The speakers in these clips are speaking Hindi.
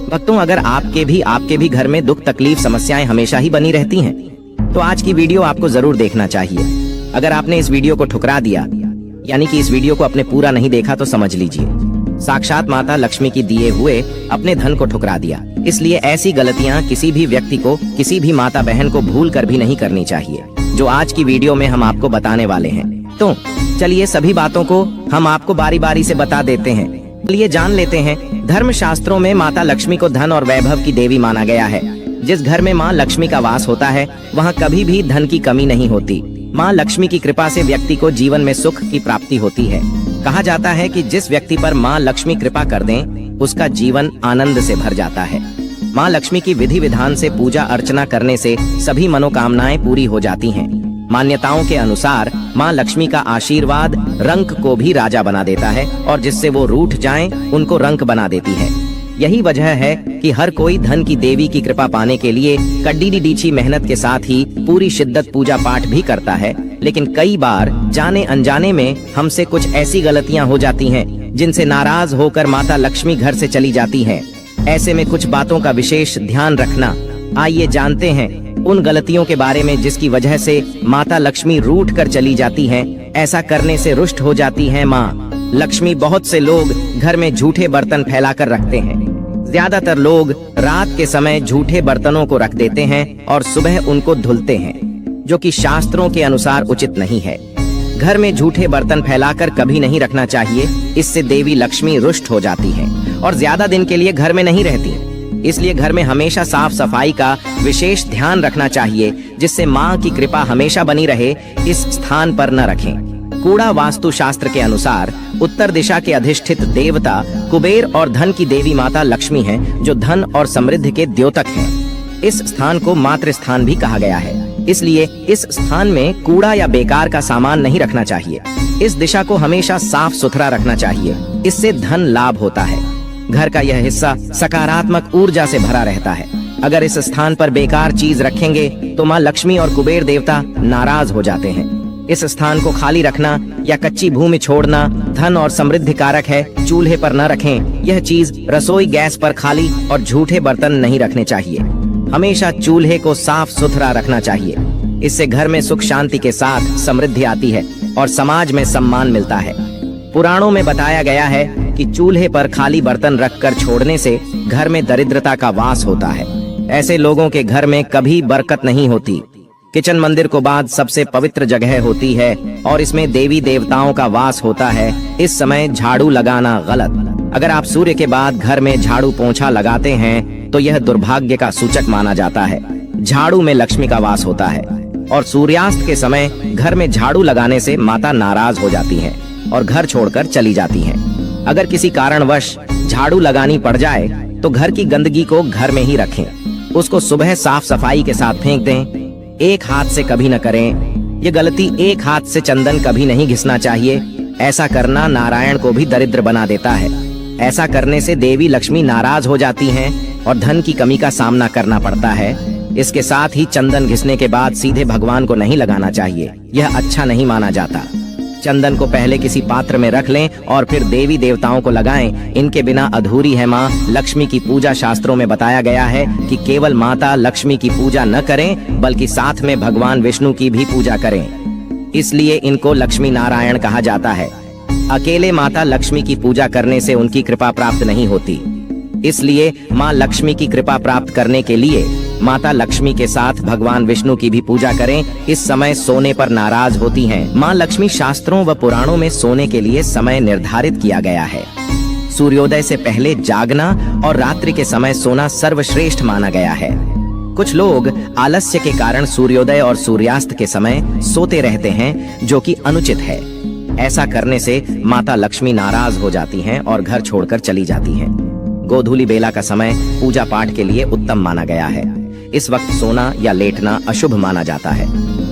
भक्तों, अगर आपके भी घर में दुख तकलीफ समस्याएं हमेशा ही बनी रहती हैं, तो आज की वीडियो आपको जरूर देखना चाहिए। अगर आपने इस वीडियो को ठुकरा दिया, यानी कि इस वीडियो को आपने पूरा नहीं देखा, तो समझ लीजिए साक्षात माता लक्ष्मी की दिए हुए अपने धन को ठुकरा दिया। इसलिए ऐसी गलतियां किसी भी व्यक्ति को, किसी भी माता बहन को भूल कर भी नहीं करनी चाहिए, जो आज की वीडियो में हम आपको बताने वाले हैं। तो चलिए सभी बातों को हम आपको बारी बारी से बता देते हैं। चलिए जान लेते हैं। धर्म शास्त्रों में माता लक्ष्मी को धन और वैभव की देवी माना गया है। जिस घर में माँ लक्ष्मी का वास होता है, वहाँ कभी भी धन की कमी नहीं होती। माँ लक्ष्मी की कृपा से व्यक्ति को जीवन में सुख की प्राप्ति होती है। कहा जाता है कि जिस व्यक्ति पर माँ लक्ष्मी कृपा कर दें, उसका जीवन आनंद से भर जाता है। माँ लक्ष्मी की विधि विधान से पूजा अर्चना करने से सभी मनोकामनाएं पूरी हो जाती हैं। मान्यताओं के अनुसार माँ लक्ष्मी का आशीर्वाद रंक को भी राजा बना देता है, और जिससे वो रूठ जाएं, उनको रंक बना देती है। यही वजह है कि हर कोई धन की देवी की कृपा पाने के लिए कड्डी डीछी मेहनत के साथ ही पूरी शिद्दत पूजा पाठ भी करता है। लेकिन कई बार जाने अनजाने में हमसे कुछ ऐसी गलतियां हो जाती हैं, जिनसे नाराज होकर माता लक्ष्मी घर से चली जाती हैं। ऐसे में कुछ बातों का विशेष ध्यान रखना। आइए जानते हैं उन गलतियों के बारे में जिसकी वजह से माता लक्ष्मी रूठ कर चली जाती हैं। ऐसा करने से रुष्ट हो जाती हैं माँ लक्ष्मी। बहुत से लोग घर में झूठे बर्तन फैलाकर रखते हैं। ज्यादातर लोग रात के समय झूठे बर्तनों को रख देते हैं और सुबह उनको धुलते हैं, जो कि शास्त्रों के अनुसार उचित नहीं है। घर में झूठे बर्तन फैलाकर कभी नहीं रखना चाहिए। इससे देवी लक्ष्मी रुष्ट हो जाती है और ज्यादा दिन के लिए घर में नहीं रहती। इसलिए घर में हमेशा साफ सफाई का विशेष ध्यान रखना चाहिए, जिससे माँ की कृपा हमेशा बनी रहे। इस स्थान पर न रखें। कूड़ा वास्तु शास्त्र के अनुसार उत्तर दिशा के अधिष्ठित देवता कुबेर और धन की देवी माता लक्ष्मी हैं, जो धन और समृद्धि के द्योतक हैं। इस स्थान को मातृ स्थान भी कहा गया है। इसलिए इस स्थान में कूड़ा या बेकार का सामान नहीं रखना चाहिए। इस दिशा को हमेशा साफ सुथरा रखना चाहिए। इससे धन लाभ होता है। घर का यह हिस्सा सकारात्मक ऊर्जा से भरा रहता है। अगर इस स्थान पर बेकार चीज रखेंगे तो माँ लक्ष्मी और कुबेर देवता नाराज हो जाते हैं। इस स्थान को खाली रखना या कच्ची भूमि छोड़ना धन और समृद्धि कारक है। चूल्हे पर न रखें। यह चीज रसोई गैस पर खाली और झूठे बर्तन नहीं रखने चाहिए। हमेशा चूल्हे को साफ सुथरा रखना चाहिए। इससे घर में सुख शांति के साथ समृद्धि आती है और समाज में सम्मान मिलता है। पुराणों में बताया गया है कि चूल्हे पर खाली बर्तन रखकर छोड़ने से घर में दरिद्रता का वास होता है। ऐसे लोगों के घर में कभी बरकत नहीं होती। किचन मंदिर को बाद सबसे पवित्र जगह होती है और इसमें देवी देवताओं का वास होता है। इस समय झाड़ू लगाना गलत। अगर आप सूर्य के बाद घर में झाड़ू पोंछा लगाते हैं तो यह दुर्भाग्य का सूचक माना जाता है। झाड़ू में लक्ष्मी का वास होता है और सूर्यास्त के समय घर में झाड़ू लगाने से माता नाराज हो जाती हैं और घर छोड़कर चली जाती हैं। अगर किसी कारणवश झाड़ू लगानी पड़ जाए तो घर की गंदगी को घर में ही रखें। उसको सुबह साफ सफाई के साथ फेंक दें। एक हाथ से कभी न करें। ये गलती, एक हाथ से चंदन कभी नहीं घिसना चाहिए। ऐसा करना नारायण को भी दरिद्र बना देता है। ऐसा करने से देवी लक्ष्मी नाराज हो जाती हैं और धन की कमी का सामना करना पड़ता है। इसके साथ ही चंदन घिसने के बाद सीधे भगवान को नहीं लगाना चाहिए। यह अच्छा नहीं माना जाता। चंदन को पहले किसी पात्र में रख लें और फिर देवी देवताओं को लगाएं। इनके बिना अधूरी है माँ लक्ष्मी की पूजा। शास्त्रों में बताया गया है कि केवल माता लक्ष्मी की पूजा न करें, बल्कि साथ में भगवान विष्णु की भी पूजा करें। इसलिए इनको लक्ष्मी नारायण कहा जाता है। अकेले माता लक्ष्मी की पूजा करने से उनकी कृपा प्राप्त नहीं होती। इसलिए माँ लक्ष्मी की कृपा प्राप्त करने के लिए माता लक्ष्मी के साथ भगवान विष्णु की भी पूजा करें। इस समय सोने पर नाराज होती हैं। माँ लक्ष्मी शास्त्रों व पुराणों में सोने के लिए समय निर्धारित किया गया है। सूर्योदय से पहले जागना और रात्रि के समय सोना सर्वश्रेष्ठ माना गया है। कुछ लोग आलस्य के कारण सूर्योदय और सूर्यास्त के समय सोते रहते हैं, जो कि अनुचित है। ऐसा करने से माता लक्ष्मी नाराज हो जाती हैं और घर छोड़कर चली जाती हैं। गोधूली बेला का समय पूजा पाठ के लिए उत्तम माना गया है। इस वक्त सोना या लेटना अशुभ माना जाता है।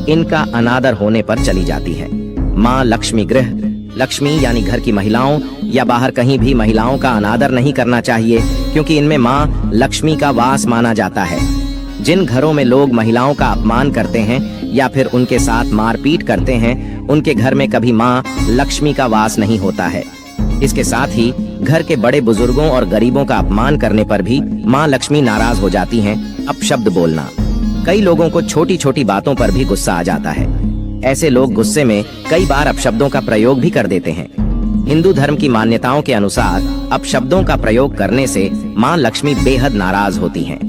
इनका अनादर होने पर चली जाती है। माँ लक्ष्मी गृह, लक्ष्मी यानी घर की महिलाओं या बाहर कहीं भी महिलाओं का अनादर नहीं करना चाहिए, क्योंकि इनमें माँ लक्ष्मी का वास माना जाता है। जिन घरों में लोग महिलाओं का अपमान करते हैं या फिर उनके साथ मारपीट करते हैं, उनके घर में कभी माँ लक्ष्मी का वास नहीं होता है। इसके साथ ही घर के बड़े बुजुर्गों और गरीबों का अपमान करने पर भी माँ लक्ष्मी नाराज हो जाती हैं। अपशब्द बोलना। कई लोगों को छोटी छोटी बातों पर भी गुस्सा आ जाता है। ऐसे लोग गुस्से में कई बार अपशब्दों का प्रयोग भी कर देते हैं। हिंदू धर्म की मान्यताओं के अनुसार अपशब्दों का प्रयोग करने से माँ लक्ष्मी बेहद नाराज होती हैं।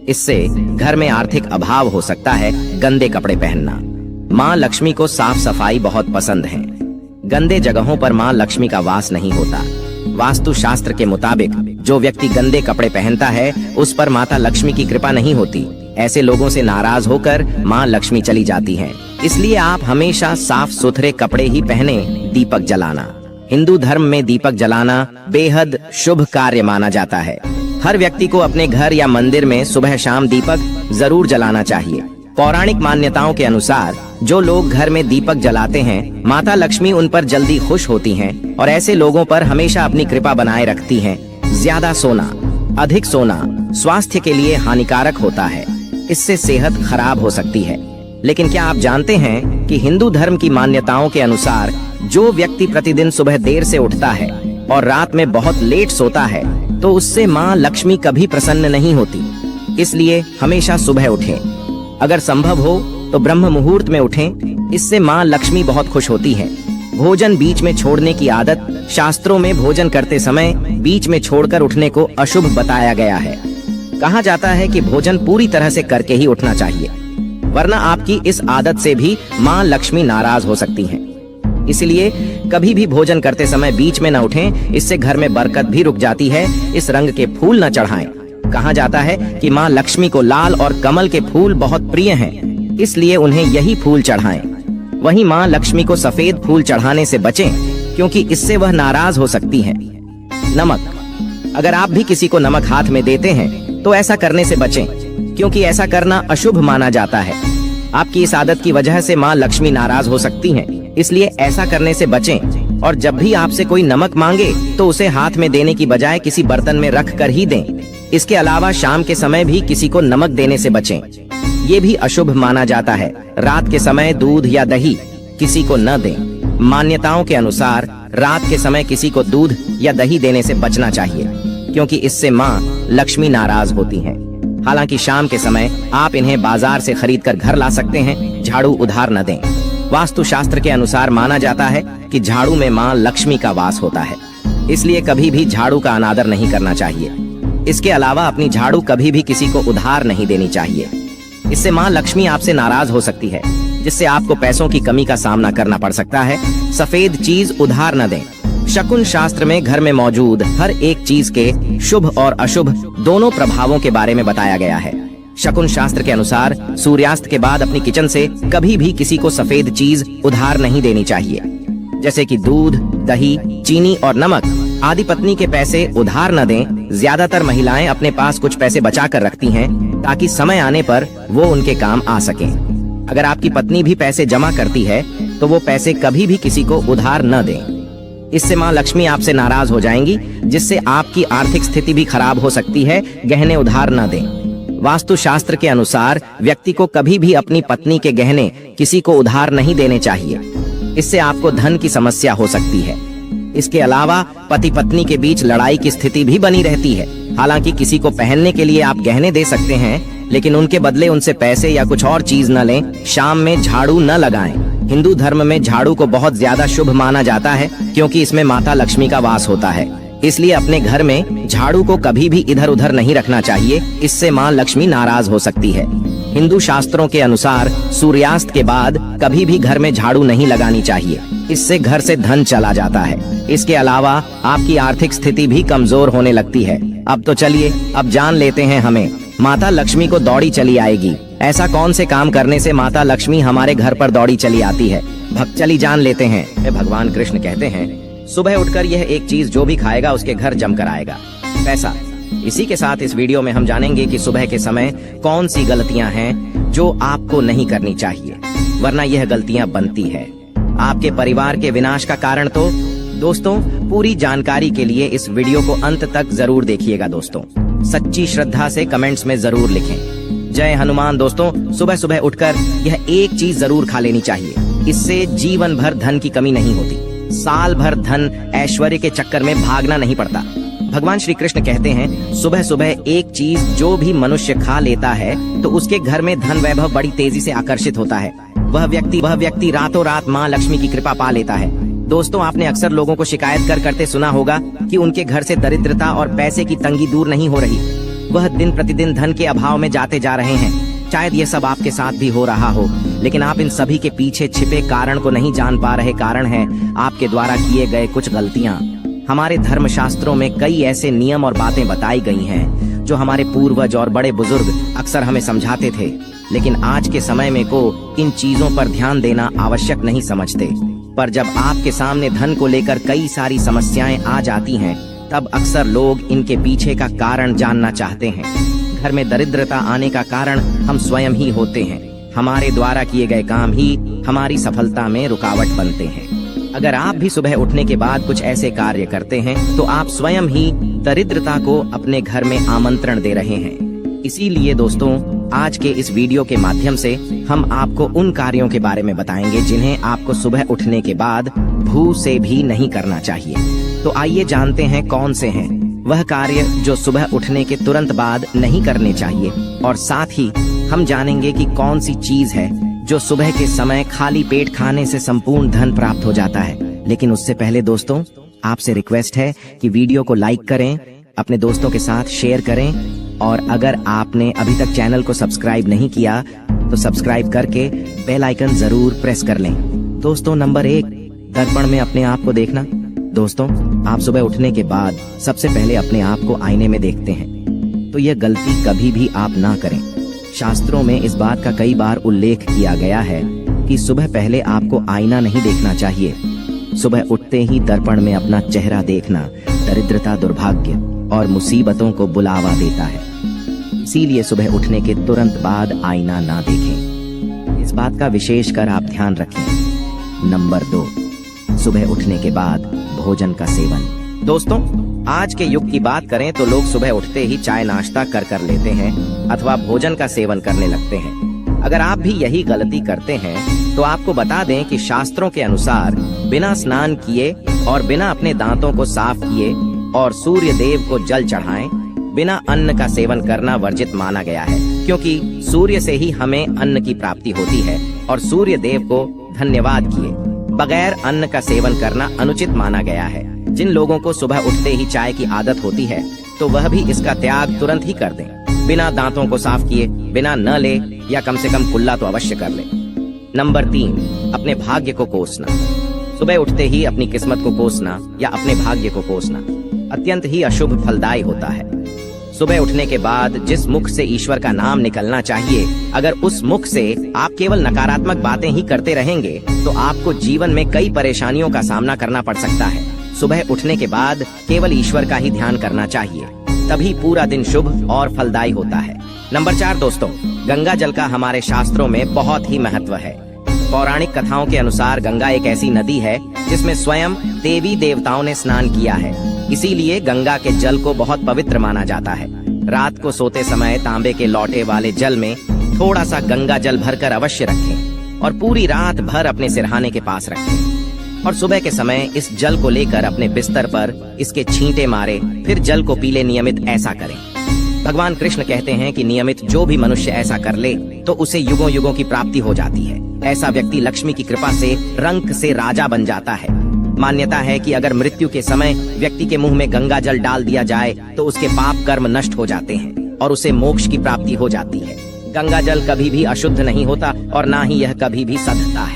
इससे घर में आर्थिक अभाव हो सकता है। गंदे कपड़े पहनना। माँ लक्ष्मी को साफ सफाई बहुत पसंद है। गंदे जगहों पर माँ लक्ष्मी का वास नहीं होता। वास्तु शास्त्र के मुताबिक जो व्यक्ति गंदे कपड़े पहनता है उस पर माता लक्ष्मी की कृपा नहीं होती। ऐसे लोगों से नाराज होकर माँ लक्ष्मी चली जाती हैं। इसलिए आप हमेशा साफ सुथरे कपड़े ही पहने। दीपक जलाना। हिंदू धर्म में दीपक जलाना बेहद शुभ कार्य माना जाता है। हर व्यक्ति को अपने घर या मंदिर में सुबह शाम दीपक जरूर जलाना चाहिए। पौराणिक मान्यताओं के अनुसार जो लोग घर में दीपक जलाते हैं माता लक्ष्मी उन पर जल्दी खुश होती हैं और ऐसे लोगों पर हमेशा अपनी कृपा बनाए रखती हैं। ज्यादा सोना। अधिक सोना स्वास्थ्य के लिए हानिकारक होता है। इससे सेहत खराब हो सकती है। लेकिन क्या आप जानते हैं कि हिंदू धर्म की मान्यताओं के अनुसार जो व्यक्ति प्रतिदिन सुबह देर से उठता है और रात में बहुत लेट सोता है तो उससे माँ लक्ष्मी कभी प्रसन्न नहीं होती। इसलिए हमेशा सुबह उठें। अगर संभव हो तो ब्रह्म मुहूर्त में उठें। इससे माँ लक्ष्मी बहुत खुश होती है। भोजन बीच में छोड़ने की आदत। शास्त्रों में भोजन करते समय बीच में छोड़कर उठने को अशुभ बताया गया है। कहा जाता है कि भोजन पूरी तरह से करके ही उठना चाहिए, वरना आपकी इस आदत से भी माँ लक्ष्मी नाराज हो सकती हैं। इसलिए कभी भी भोजन करते समय बीच में न उठें। इससे घर में बरकत भी रुक जाती है। इस रंग के फूल न चढ़ाएं। कहा जाता है कि माँ लक्ष्मी को लाल और कमल के फूल बहुत प्रिय हैं, इसलिए उन्हें यही फूल चढ़ाएं। वहीं माँ लक्ष्मी को सफेद फूल चढ़ाने से बचें, क्योंकि इससे वह नाराज हो सकती हैं। नमक। अगर आप भी किसी को नमक हाथ में देते हैं तो ऐसा करने से बचें, क्योंकि ऐसा करना अशुभ माना जाता है। आपकी इस आदत की वजह से माँ लक्ष्मी नाराज हो सकती हैं, इसलिए ऐसा करने से बचें। और जब भी आपसे कोई नमक मांगे तो उसे हाथ में देने की बजाय किसी बर्तन में रख कर ही दें। इसके अलावा शाम के समय भी किसी को नमक देने से बचें। ये भी अशुभ माना जाता है। रात के समय दूध या दही किसी को न दें। मान्यताओं के अनुसार रात के समय किसी को दूध या दही देने से बचना चाहिए, क्योंकि इससे माँ लक्ष्मी नाराज होती हैं। हालांकि शाम के समय आप इन्हें बाजार से खरीद कर घर ला सकते हैं। झाड़ू उधार न दें। वास्तु शास्त्र के अनुसार माना जाता है कि झाड़ू में माँ लक्ष्मी का वास होता है, इसलिए कभी भी झाड़ू का अनादर नहीं करना चाहिए। इसके अलावा अपनी झाड़ू कभी भी किसी को उधार नहीं देनी चाहिए। इससे माँ लक्ष्मी आपसे नाराज हो सकती है, जिससे आपको पैसों की कमी का सामना करना पड़ सकता है। सफेद चीज उधार न दें। शकुन शास्त्र में घर में मौजूद हर एक चीज के शुभ और अशुभ दोनों प्रभावों के बारे में बताया गया है। शकुन शास्त्र के अनुसार सूर्यास्त के बाद अपनी किचन से कभी भी किसी को सफेद चीज उधार नहीं देनी चाहिए, जैसे कि दूध, दही, चीनी और नमक आदि। पत्नी के पैसे उधार न दें। ज्यादातर महिलाएं अपने पास कुछ पैसे बचा कर रखती हैं, ताकि समय आने पर वो उनके काम आ सकें। अगर आपकी पत्नी भी पैसे जमा करती है तो वो पैसे कभी भी किसी को उधार न दें। इससे माँ लक्ष्मी आपसे नाराज हो जाएंगी, जिससे आपकी आर्थिक स्थिति भी खराब हो सकती है। गहने उधार न दें। वास्तु शास्त्र के अनुसार व्यक्ति को कभी भी अपनी पत्नी के गहने किसी को उधार नहीं देने चाहिए। इससे आपको धन की समस्या हो सकती है। इसके अलावा पति पत्नी के बीच लड़ाई की स्थिति भी बनी रहती है। हालांकि किसी को पहनने के लिए आप गहने दे सकते हैं, लेकिन उनके बदले उनसे पैसे या कुछ और चीज न लें। शाम में झाड़ू न लगाएं। हिंदू धर्म में झाड़ू को बहुत ज्यादा शुभ माना जाता है, क्योंकि इसमें माता लक्ष्मी का वास होता है। इसलिए अपने घर में झाड़ू को कभी भी इधर उधर नहीं रखना चाहिए। इससे माँ लक्ष्मी नाराज हो सकती है। हिंदू शास्त्रों के अनुसार सूर्यास्त के बाद कभी भी घर में झाड़ू नहीं लगानी चाहिए। इससे घर से धन चला जाता है। इसके अलावा आपकी आर्थिक स्थिति भी कमजोर होने लगती है। अब तो चलिए अब जान लेते हैं हमें माता लक्ष्मी को दौड़ी चली आएगी। ऐसा कौन से काम करने से माता लक्ष्मी हमारे घर पर दौड़ी चली आती है। चली जान लेते हैं। भगवान कृष्ण कहते हैं, सुबह उठकर यह एक चीज जो भी खाएगा उसके घर जमकर आएगा। पैसा। इसी के साथ इस वीडियो में हम जानेंगे कि सुबह के समय कौन सी गलतियां हैं जो आपको नहीं करनी चाहिए, वरना यह गलतियां बनती है आपके परिवार के विनाश का कारण। तो दोस्तों, पूरी जानकारी के लिए इस वीडियो को अंत तक जरूर देखिएगा। दोस्तों, सच्ची श्रद्धा से कमेंट्स में जरूर लिखें, जय हनुमान। दोस्तों, सुबह सुबह उठकर यह एक चीज जरूर खा लेनी चाहिए। इससे जीवन भर धन की कमी नहीं होती। साल भर धन ऐश्वर्य के चक्कर में भागना नहीं पड़ता। भगवान श्री कृष्ण कहते हैं, सुबह सुबह एक चीज जो भी मनुष्य खा लेता है तो उसके घर में धन वैभव बड़ी तेजी से आकर्षित होता है। वह व्यक्ति रातों रात माँ लक्ष्मी की कृपा पा लेता है। दोस्तों, आपने अक्सर लोगों को शिकायत करते सुना होगा कि उनके घर से दरिद्रता और पैसे की तंगी दूर नहीं हो रही। वह दिन प्रतिदिन धन के अभाव में जाते जा रहे हैं। शायद ये सब आपके साथ भी हो रहा हो, लेकिन आप इन सभी के पीछे छिपे कारण को नहीं जान पा रहे। कारण है आपके द्वारा किए गए कुछ गलतियां। हमारे धर्म शास्त्रों में कई ऐसे नियम और बातें बताई गई हैं जो हमारे पूर्वज और बड़े बुजुर्ग अक्सर हमें समझाते थे, लेकिन आज के समय में को इन चीजों पर ध्यान देना आवश्यक नहीं समझते। पर जब आपके सामने धन को लेकर कई सारी समस्याएं आ जाती हैं, तब अक्सर लोग इनके पीछे का कारण जानना चाहते हैं। घर में दरिद्रता आने का कारण हम स्वयं ही होते हैं। हमारे द्वारा किए गए काम ही हमारी सफलता में रुकावट बनते हैं। अगर आप भी सुबह उठने के बाद कुछ ऐसे कार्य करते हैं तो आप स्वयं ही दरिद्रता को अपने घर में आमंत्रण दे रहे हैं। इसीलिए दोस्तों, आज के इस वीडियो के माध्यम से हम आपको उन कार्यों के बारे में बताएंगे जिन्हें आपको सुबह उठने के बाद भू से भी नहीं करना चाहिए। तो आइए जानते हैं कौन से हैं वह कार्य जो सुबह उठने के तुरंत बाद नहीं करने चाहिए, और साथ ही हम जानेंगे कि कौन सी चीज है जो सुबह के समय खाली पेट खाने से संपूर्ण धन प्राप्त हो जाता है। लेकिन उससे पहले दोस्तों, आपसे रिक्वेस्ट है कि वीडियो को लाइक करें, अपने दोस्तों के साथ शेयर करें, और अगर आपने अभी तक चैनल को सब्सक्राइब नहीं किया तो सब्सक्राइब करके बेल आइकन जरूर प्रेस कर लें। दोस्तों, नंबर 1, दर्पण में अपने आप को देखना। दोस्तों, आप सुबह उठने के बाद सबसे पहले अपने आप को आईने में देखते हैं, तो यह गलती कभी भी आप ना करें। शास्त्रों में इस बात का कई बार उल्लेख किया गया है कि सुबह पहले आपको आईना नहीं देखना चाहिए। सुबह उठते ही दर्पण में अपना चेहरा देखना दरिद्रता, दुर्भाग्य और मुसीबतों को बुलावा देता है। इसीलिए सुबह उठने के तुरंत बाद आईना ना देखें। इस बात का विशेष कर आप ध्यान रखें। नंबर 2, सुबह उठने के बाद भोजन का सेवन। दोस्तों, आज के युग की बात करें तो लोग सुबह उठते ही चाय नाश्ता कर लेते हैं अथवा भोजन का सेवन करने लगते हैं। अगर आप भी यही गलती करते हैं तो आपको बता दें कि शास्त्रों के अनुसार बिना स्नान किए और बिना अपने दांतों को साफ किए और सूर्य देव को जल चढ़ाएं, बिना अन्न का सेवन करना वर्जित माना गया है, क्योंकि सूर्य से ही हमें अन्न की प्राप्ति होती है और सूर्य देव को धन्यवाद किए बगैर अन्न का सेवन करना अनुचित माना गया है। जिन लोगों को सुबह उठते ही चाय की आदत होती है तो वह भी इसका त्याग तुरंत ही कर दें। बिना दांतों को साफ किए बिना न ले, या कम से कम कुल्ला तो अवश्य कर ले। नंबर 3, अपने भाग्य को कोसना। सुबह उठते ही अपनी किस्मत को कोसना या अपने भाग्य को कोसना अत्यंत ही अशुभ फलदायी होता है। सुबह उठने के बाद जिस मुख से ईश्वर का नाम निकलना चाहिए, अगर उस मुख से आप केवल नकारात्मक बातें ही करते रहेंगे तो आपको जीवन में कई परेशानियों का सामना करना पड़ सकता है। सुबह उठने के बाद केवल ईश्वर का ही ध्यान करना चाहिए, तभी पूरा दिन शुभ और फलदायी होता है। नंबर 4 दोस्तों, गंगा जल का हमारे शास्त्रों में बहुत ही महत्व है। पौराणिक कथाओं के अनुसार गंगा एक ऐसी नदी है जिसमें स्वयं देवी देवताओं ने स्नान किया है। इसीलिए गंगा के जल को बहुत पवित्र माना जाता है। रात को सोते समय तांबे के लौटे वाले जल में थोड़ा सा गंगा जल भरकर अवश्य रखें और पूरी रात भर अपने सिरहाने के पास रखें, और सुबह के समय इस जल को लेकर अपने बिस्तर पर इसके छींटे मारे, फिर जल को पी ले। नियमित ऐसा करें। भगवान कृष्ण कहते हैं कि नियमित जो भी मनुष्य ऐसा कर ले तो उसे युगों युगों की प्राप्ति हो जाती है। ऐसा व्यक्ति लक्ष्मी की कृपा से रंक से राजा बन जाता है। मान्यता है कि अगर मृत्यु के समय व्यक्ति के मुंह में गंगा जल डाल दिया जाए तो उसके पाप कर्म नष्ट हो जाते हैं और उसे मोक्ष की प्राप्ति हो जाती है। गंगा जल कभी भी अशुद्ध नहीं होता और ना ही यह कभी भी सधता है।